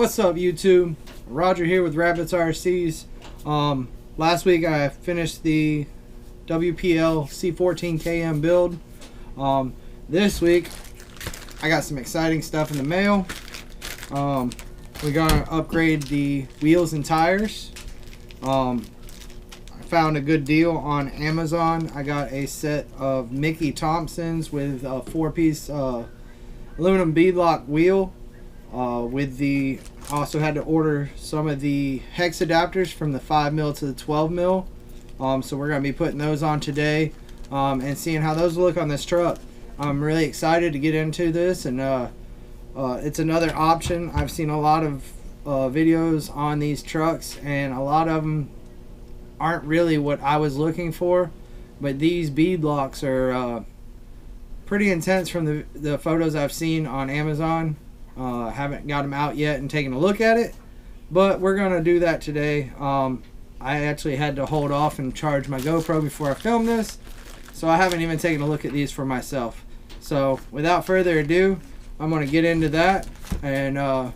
What's up, YouTube? Roger here with Rabbits RCs. Last week I finished the WPL C14KM build. This week I got some exciting stuff in the mail. We're gonna upgrade the wheels and tires. I found a good deal on Amazon. I got a set of Mickey Thompsons with a 4-piece aluminum beadlock wheel. Also had to order some of the hex adapters from the 5mm to the 12mm. So we're going to be putting those on today and seeing how those look on this truck. I'm really excited to get into this, and it's another option. I've seen a lot of videos on these trucks, and a lot of them aren't really what I was looking for, but these beadlocks are pretty intense from the photos I've seen on Amazon. Haven't got them out yet and taken a look at it, but we're gonna do that today. I actually had to hold off and charge my GoPro before I filmed this, so I haven't even taken a look at these for myself. So without further ado, I'm gonna get into that. And if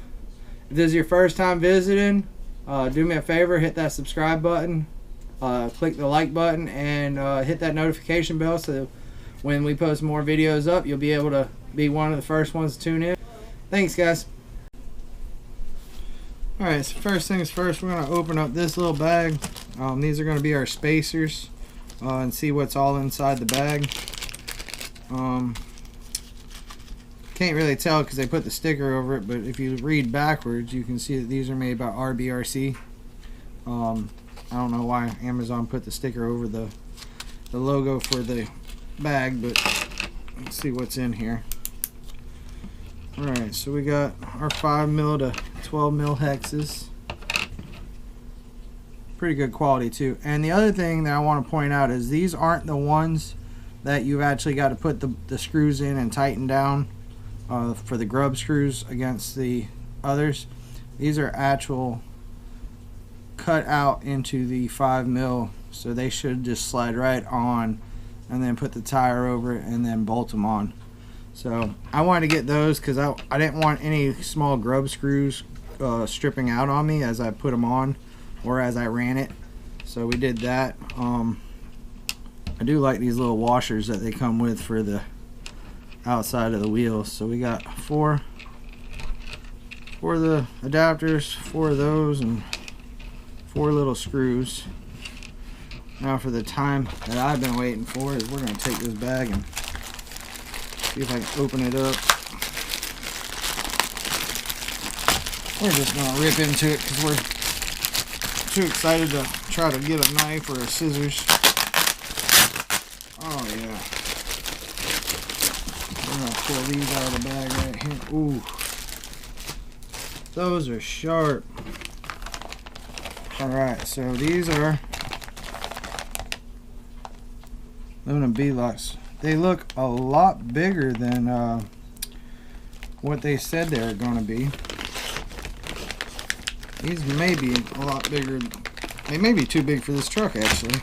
this is your first time visiting, do me a favor, hit that subscribe button, click the like button, and hit that notification bell so when we post more videos up, you'll be able to be one of the first ones to tune in. Thanks, guys. Alright, so first things first, we're going to open up this little bag. These are going to be our spacers, and see what's all inside the bag. Can't really tell because they put the sticker over it, but if you read backwards, you can see that these are made by RBRC. I don't know why Amazon put the sticker over the logo for the bag, but let's see what's in here. Alright, so we got our 5mm to 12mm hexes. Pretty good quality too. And the other thing that I want to point out is these aren't the ones that you've actually got to put the screws in and tighten down for the grub screws against the others. These are actual cut out into the 5mm, so they should just slide right on, and then put the tire over it and then bolt them on. So I wanted to get those because I didn't want any small grub screws stripping out on me as I put them on or as I ran it. So we did that. I do like these little washers that they come with for the outside of the wheels. So we got four the adapters, 4 of those, and 4 little screws. Now for the time that I've been waiting for is we're going to take this bag and see if I can open it up. We're just going to rip into it because we're too excited to try to get a knife or a scissors. Oh yeah. We're going to pull these out of the bag right here. Ooh. Those are sharp. Alright, so these are aluminum beadlocks. They look a lot bigger than what they said they were going to be. These may be a lot bigger. They may be too big for this truck, actually.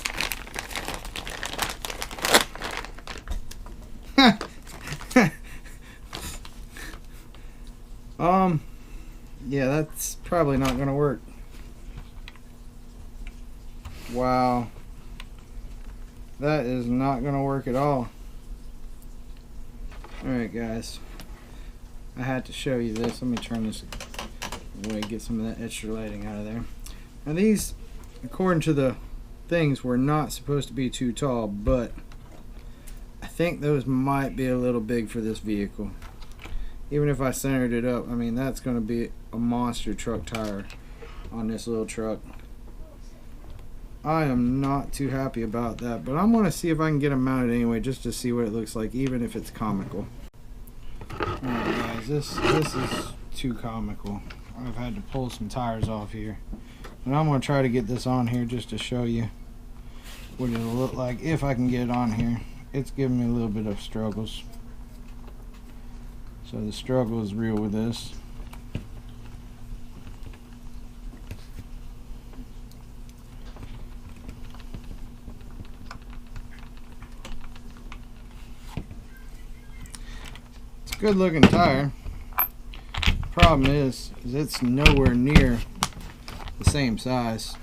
Yeah, that's probably not going to work. Wow. That is not going to work at all. Alright guys, I had to show you this. Let me turn this away, get some of that extra lighting out of there. Now these, according to the things, were not supposed to be too tall, but I think those might be a little big for this vehicle. Even if I centered it up, I mean, that's going to be a monster truck tire on this little truck. I am not too happy about that, but I'm going to see if I can get them mounted anyway, just to see what it looks like, even if it's comical. Alright guys, this is too comical. I've had to pull some tires off here. But I'm going to try to get this on here just to show you what it'll look like if I can get it on here. It's giving me a little bit of struggles. So the struggle is real with this. It's a good looking tire. Problem is it's nowhere near the same size.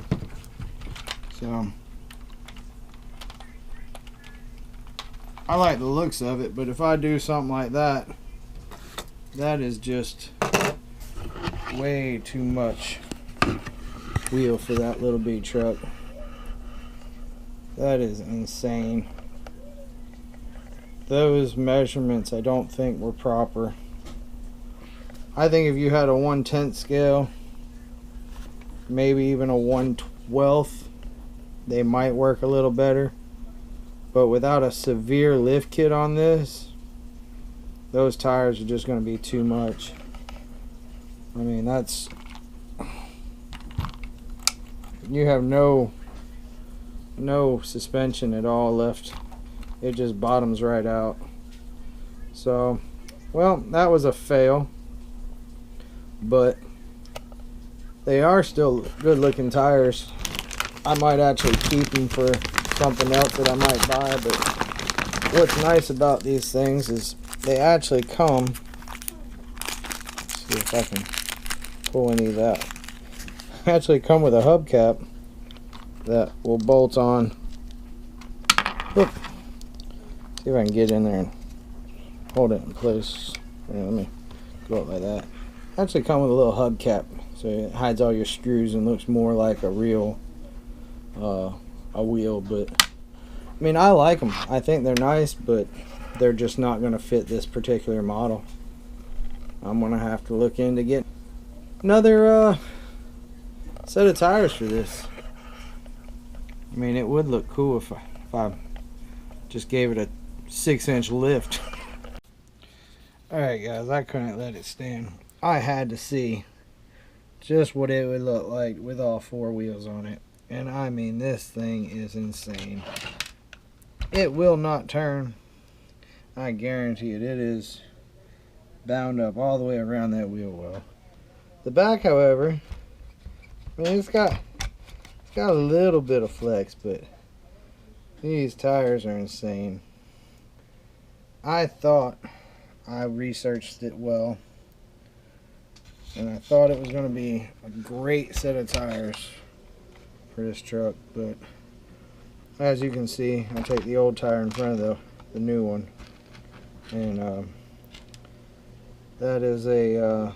So I like the looks of it, but if I do something like that, that is just way too much wheel for that little beat truck. That is insane. Those measurements I don't think were proper. I think if you had a 1/10 scale, maybe even a 1/12, they might work a little better. But without a severe lift kit on this, those tires are just going to be too much. I mean, that's, you have no suspension at all left. It just bottoms right out. So, well, that was a fail. But they are still good looking tires. I might actually keep them for something else that I might buy. But what's nice about these things is they actually come, let's see if I can pull any of that, actually come with a hubcap that will bolt on. Oop. See if I can get in there and hold it in place. Yeah, let me go up like that. Actually come with a little hubcap, so it hides all your screws and looks more like a real a wheel. But I mean, I like them. I think they're nice, but they're just not going to fit this particular model. I'm going to have to look into getting another set of tires for this. I mean, it would look cool if I just gave it a 6-inch lift. Alright guys, I couldn't let it stand. I had to see just what it would look like with all 4 wheels on it. And I mean, this thing is insane. It will not turn. I guarantee it. It is bound up all the way around that wheel well. The back, however, I mean, it's got a little bit of flex, but these tires are insane. I thought I researched it well, and I thought it was going to be a great set of tires for this truck, but as you can see, I take the old tire in front of the new one, and that is a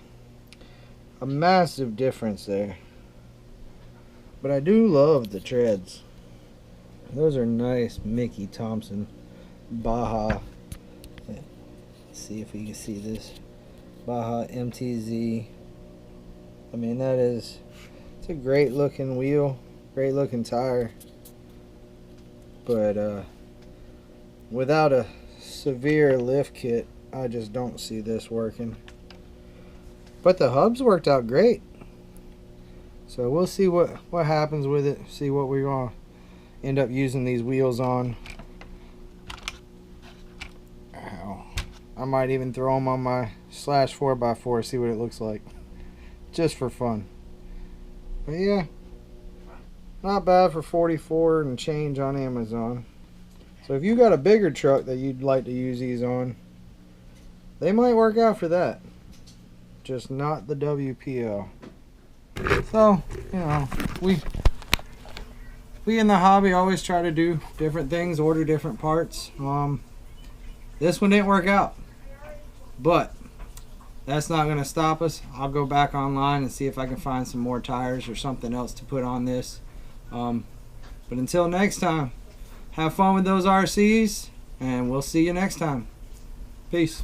massive difference there. But I do love the treads. Those are nice Mickey Thompson Baja. Let's see if you can see this. Baja MTZ. I mean, it's a great looking wheel, great looking tire. But without a severe lift kit, I just don't see this working. But the hubs worked out great. So we'll see what happens with it. See what we're going to end up using these wheels on. Ow. I might even throw them on my Slash 4x4, see what it looks like. Just for fun. But yeah, not bad for $44 and change on Amazon. So if you got a bigger truck that you'd like to use these on, they might work out for that. Just not the WPL. So, you know, we in the hobby always try to do different things, order different parts. This one didn't work out, but that's not going to stop us. I'll go back online and see if I can find some more tires or something else to put on this. But until next time, have fun with those RCs, and we'll see you next time. Peace.